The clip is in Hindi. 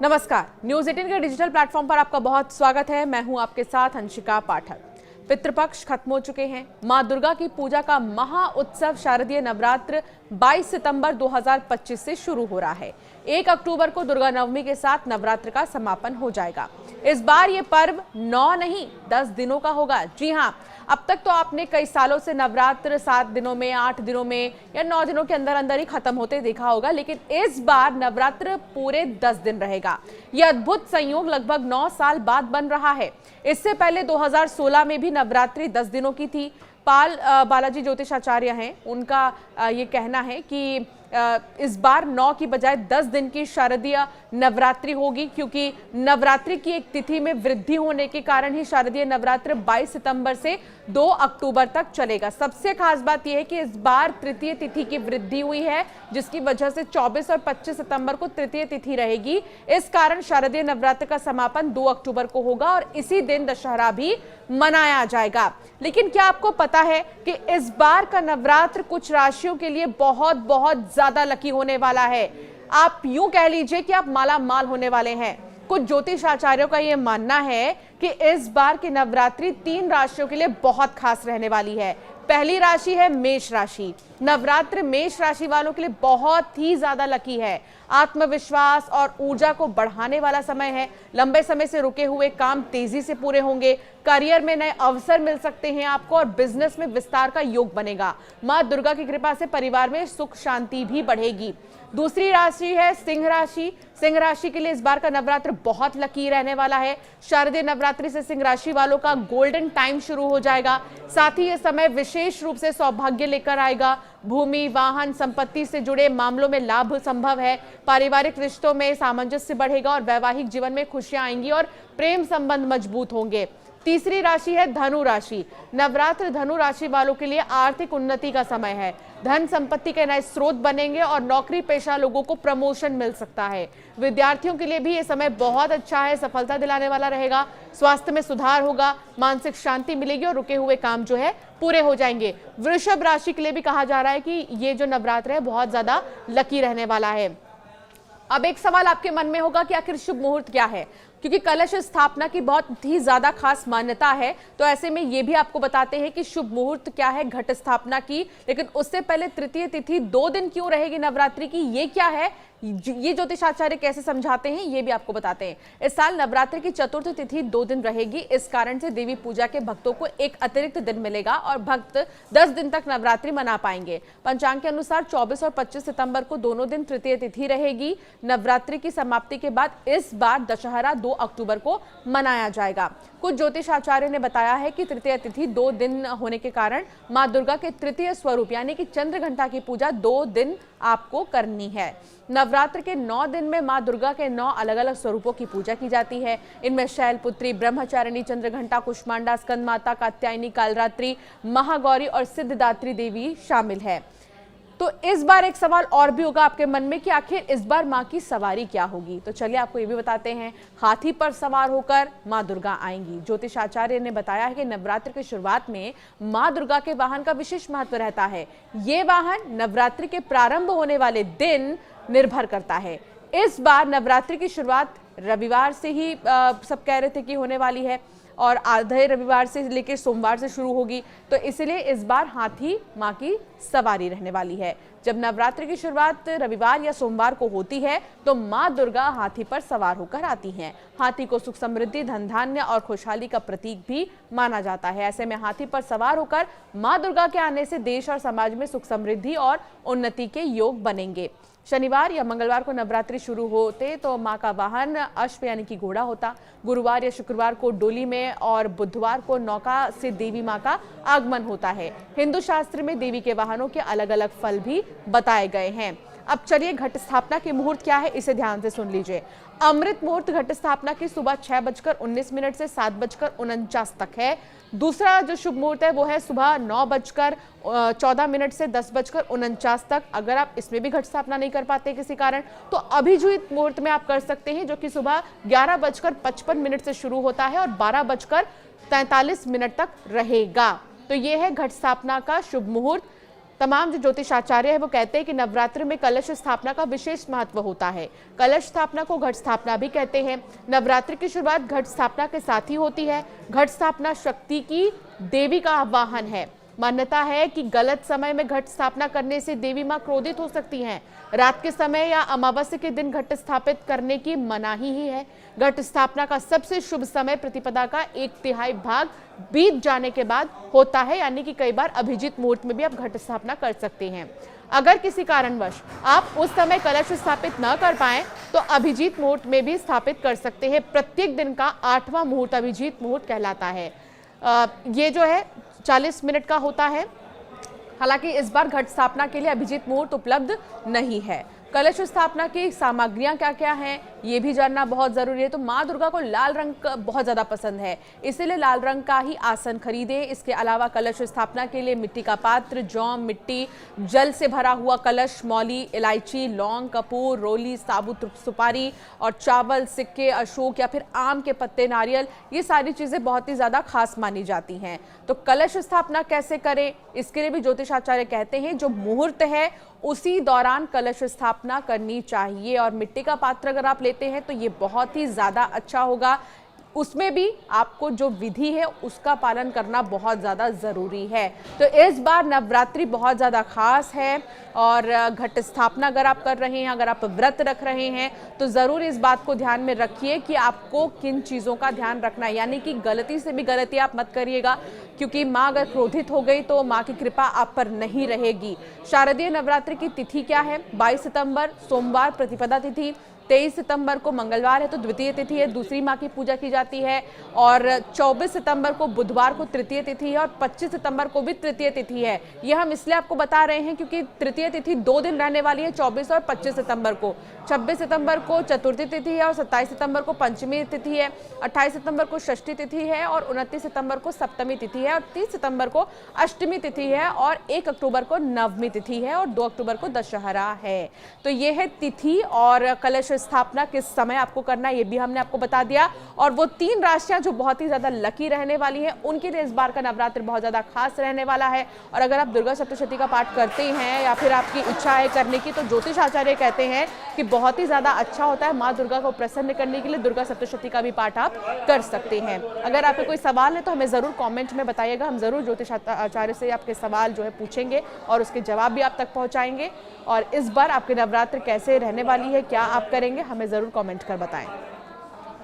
नमस्कार, न्यूज 18 के डिजिटल प्लेटफॉर्म पर आपका बहुत स्वागत है। मैं हूं आपके साथ अंशिका पाठक। पितृपक्ष खत्म हो चुके हैं। मां दुर्गा की पूजा का महा उत्सव शारदीय नवरात्र 22 सितंबर 2025 से शुरू हो रहा है। 1 अक्टूबर को दुर्गा नवमी के साथ नवरात्र का समापन हो जाएगा। इस बार ये पर्व 9 नहीं 10 दिनों का होगा। जी हाँ, अब तक तो आपने कई सालों से नवरात्र 7 दिनों में, 8 दिनों में या 9 दिनों के अंदर अंदर ही खत्म होते देखा होगा, लेकिन इस बार नवरात्र पूरे 10 दिन रहेगा। यह अद्भुत संयोग लगभग 9 साल बाद बन रहा है। इससे पहले 2016 में भी नवरात्रि 10 दिनों की थी। बालाजी ज्योतिषाचार्य हैं, उनका ये कहना है कि इस बार 9 की बजाय 10 दिन की शारदीय नवरात्रि होगी, क्योंकि नवरात्रि की एक तिथि में वृद्धि होने के कारण ही शारदीय नवरात्र 22 सितंबर से 2 अक्टूबर तक चलेगा। सबसे खास बात यह है कि इस बार तृतीय तिथि की वृद्धि हुई है, जिसकी वजह से 24 और 25 सितंबर को तृतीय तिथि रहेगी। इस कारण शारदीय नवरात्र का समापन 2 अक्टूबर को होगा और इसी दिन दशहरा भी मनाया जाएगा। लेकिन क्या आपको पता है कि इस बार का नवरात्र कुछ राशियों के लिए बहुत बहुत ज्यादा लकी होने वाला है। आप यूं कह लीजिए कि आप माला माल होने वाले हैं। कुछ ज्योतिष आचार्यों का यह मानना है कि इस बार की नवरात्रि 3 राशियों के लिए बहुत खास रहने वाली है। पहली राशि है मेष राशि। नवरात्र मेष राशि वालों के लिए बहुत ही ज्यादा लकी है। आत्मविश्वास और ऊर्जा को बढ़ाने वाला समय है। लंबे समय से रुके हुए काम तेजी से पूरे होंगे। करियर में नए अवसर मिल सकते हैं आपको और बिजनेस में विस्तार का योग बनेगा। मां दुर्गा की कृपा से परिवार में सुख शांति भी बढ़ेगी। दूसरी राशि है सिंह राशि। सिंह राशि के लिए इस बार का नवरात्र बहुत लकी रहने वाला है। शारदीय नवरात्रि से सिंह राशि वालों का गोल्डन टाइम शुरू हो जाएगा। साथ ही यह समय विशेष रूप से सौभाग्य लेकर आएगा। भूमि, वाहन, संपत्ति से जुड़े मामलों में लाभ संभव है। पारिवारिक रिश्तों में सामंजस्य बढ़ेगा और वैवाहिक जीवन में खुशियां आएंगी और प्रेम संबंध मजबूत होंगे। तीसरी राशि है धनु राशि। नवरात्र धनु राशि वालों के लिए आर्थिक उन्नति का समय है। धन संपत्ति के नए स्रोत बनेंगे और नौकरी पेशा लोगों को प्रमोशन मिल सकता है। विद्यार्थियों के लिए भी ये समय बहुत अच्छा है, सफलता दिलाने वाला रहेगा। स्वास्थ्य में सुधार होगा, मानसिक शांति मिलेगी और रुके हुए काम जो है पूरे हो जाएंगे। वृषभ राशि के लिए भी कहा जा रहा है कि ये जो नवरात्र है बहुत ज्यादा लकी रहने वाला है। अब एक सवाल आपके मन में होगा कि आखिर शुभ मुहूर्त क्या है, क्योंकि कलश स्थापना की बहुत ही ज्यादा खास मान्यता है। तो ऐसे में ये भी आपको बताते हैं कि शुभ मुहूर्त क्या है घट स्थापना की। लेकिन उससे पहले तृतीय तिथि 2 दिन क्यों रहेगी नवरात्रि की, ये क्या है, ये ज्योतिषाचार्य कैसे समझाते हैं, ये भी आपको बताते हैं। इस साल नवरात्रि की चतुर्थ तिथि 2 दिन रहेगी। इस कारण से देवी पूजा के भक्तों को एक अतिरिक्त दिन मिलेगा और भक्त 10 दिन तक नवरात्रि मना पाएंगे। पंचांग के अनुसार 24 और 25 सितंबर को दोनों दिन तृतीय तिथि रहेगी। नवरात्रि की समाप्ति के बाद इस बार दशहरा 2 अक्टूबर को मनाया जाएगा। कुछ ज्योतिष आचार्य ने बताया है कि तृतीय तिथि 2 दिन होने के कारण मां दुर्गा के तृतीय स्वरूप यानी कि चंद्र घंटा की पूजा 2 दिन आपको करनी है। नवरात्र के 9 दिन में मां दुर्गा के 9 अलग अलग स्वरूपों की पूजा की जाती है। इनमें शैलपुत्री, ब्रह्मचारिणी, चंद्रघंटा, कुष्मांडा, स्कंद माता, कात्यायनी, कालरात्रि, महागौरी और सिद्धदात्री देवी शामिल है। तो इस बार एक सवाल और भी होगा आपके मन में कि आखिर इस बार मां की सवारी क्या होगी। तो चलिए आपको ये भी बताते हैं। हाथी पर सवार होकर मां दुर्गा आएंगी। ज्योतिष आचार्य ने बताया है कि नवरात्र की शुरुआत में मां दुर्गा के वाहन का विशेष महत्व रहता है। ये वाहन नवरात्रि के प्रारंभ होने वाले दिन निर्भर करता है। इस बार नवरात्रि की शुरुआत रविवार से ही सब कह रहे थे कि होने वाली है और आधे रविवार से लेकर सोमवार से शुरू होगी। तो इसलिए इस बार हाथी मां की सवारी रहने वाली है। जब नवरात्रि की शुरुआत रविवार या सोमवार को होती है तो मां दुर्गा हाथी पर सवार होकर आती हैं। हाथी को सुख समृद्धि, धन धान्य और खुशहाली का प्रतीक भी माना जाता है। ऐसे में हाथी पर सवार होकर मां दुर्गा के आने से देश और समाज में सुख समृद्धि और उन्नति के योग बनेंगे। शनिवार या मंगलवार को नवरात्रि शुरू होते तो मां का वाहन अश्व यानी कि घोड़ा होता। गुरुवार या शुक्रवार को डोली में और बुधवार को नौका से देवी मां का आगमन होता है। हिंदू शास्त्र में देवी के वाहनों के अलग अलग फल भी बताए गए हैं। अब चलिए घट स्थापना के मुहूर्त क्या है इसे ध्यान से सुन लीजिए। अमृत मुहूर्त घट स्थापना की सुबह 6:19 से 7:49 तक है। दूसरा जो शुभ मुहूर्त है वो है सुबह 9:14 से 10:49 तक। अगर आप इसमें भी घट स्थापना नहीं कर पाते किसी कारण तो अभिजीत मुहूर्त में आप कर सकते हैं, जो कि सुबह 11:55 से शुरू होता है और 12:43 तक रहेगा। तो ये है घट स्थापना का शुभ मुहूर्त। तमाम जो ज्योतिषाचार्य है वो कहते हैं कि नवरात्रि में कलश स्थापना का विशेष महत्व होता है। कलश स्थापना को घट स्थापना भी कहते हैं। नवरात्रि की शुरुआत घट स्थापना के साथ ही होती है। घट स्थापना शक्ति की देवी का आवाहन है। मान्यता है कि गलत समय में घट स्थापना करने से देवी मां क्रोधित हो सकती हैं। रात के समय या अमावस्या के दिन घट स्थापित करने की मनाही ही है। घट स्थापना का सबसे शुभ समय प्रतिपदा का 1/3 भाग बीत जाने के बाद होता है, यानी कि कई बार अभिजीत मुहूर्त में भी आप घट स्थापना कर सकते हैं। अगर किसी कारणवश आप उस समय कलश स्थापित न कर पाए तो अभिजीत मुहूर्त में भी स्थापित कर सकते हैं। प्रत्येक दिन का 8वां मुहूर्त अभिजीत मुहूर्त कहलाता है। ये जो है 40 मिनट का होता है। हालांकि इस बार घट स्थापना के लिए अभिजीत मुहूर्त उपलब्ध नहीं है। कलश स्थापना की सामग्रियां क्या क्या हैं ये भी जानना बहुत जरूरी है। तो माँ दुर्गा को लाल रंग बहुत ज्यादा पसंद है, इसीलिए लाल रंग का ही आसन खरीदें। इसके अलावा कलश स्थापना के लिए मिट्टी का पात्र, जौ, मिट्टी, जल से भरा हुआ कलश, मौली, इलायची, लौंग, कपूर, रोली, साबुत सुपारी और चावल, सिक्के, अशोक या फिर आम के पत्ते, नारियल, ये सारी चीजें बहुत ही ज्यादा खास मानी जाती हैं। तो कलश स्थापना कैसे करें इसके लिए भी ज्योतिषाचार्य कहते हैं जो मुहूर्त है उसी दौरान कलश स्थापना करनी चाहिए। और मिट्टी का पात्र अगर आप लेते हैं तो ये बहुत ही ज्यादा अच्छा होगा। उसमें भी आपको जो विधि है उसका पालन करना बहुत ज़्यादा ज़रूरी है। तो इस बार नवरात्रि बहुत ज़्यादा खास है और घट स्थापना अगर आप कर रहे हैं, अगर आप व्रत रख रहे हैं तो ज़रूर इस बात को ध्यान में रखिए कि आपको किन चीज़ों का ध्यान रखना है। यानी कि गलती से भी गलती आप मत करिएगा, क्योंकि माँ अगर क्रोधित हो गई तो माँ की कृपा आप पर नहीं रहेगी। शारदीय नवरात्रि की तिथि क्या है? 22 सितंबर सोमवार प्रतिपदा तिथि, 23 सितंबर को मंगलवार है तो द्वितीय तिथि है, दूसरी माँ की पूजा की जाती है। और 24 सितंबर को बुधवार को तृतीय तिथि है और 25 सितंबर को भी तृतीय तिथि है। यह हम इसलिए आपको बता रहे हैं क्योंकि तृतीय तिथि 2 दिन रहने वाली है, 24 और 25 सितंबर को। 26 सितंबर को चतुर्थी तिथि है और 27 सितंबर को पंचमी तिथि है, 28 सितंबर को षष्ठी तिथि है और 29 सितंबर को सप्तमी तिथि है और 30 सितंबर को अष्टमी तिथि है और 1 अक्टूबर को नवमी तिथि है और 2 अक्टूबर को दशहरा है। तो ये है तिथि और कलश स्थापना किस समय आपको करना है ये भी हमने आपको बता दिया। और वो 3 राशियां जो बहुत ही ज्यादा लकी रहने वाली हैं उनके लिए इस बार का नवरात्र बहुत ज्यादा खास रहने वाला है। और अगर आप दुर्गा सप्तशती का पाठ करते हैं या फिर आपकी इच्छा है करने की तो ज्योतिष आचार्य कहते हैं कि बहुत ही ज्यादा अच्छा होता है। माँ दुर्गा को प्रसन्न करने के लिए दुर्गा सप्तशती का भी पाठ आप कर सकते हैं। अगर आपको कोई सवाल है तो हमें जरूर कॉमेंट में बताइएगा, हम जरूर ज्योतिष आचार्य से आपके सवाल जो है पूछेंगे और उसके जवाब भी आप तक पहुंचाएंगे। और इस बार आपके नवरात्र कैसे रहने वाली है, क्या आप करेंगे, हमें जरूर कमेंट कर बताएं।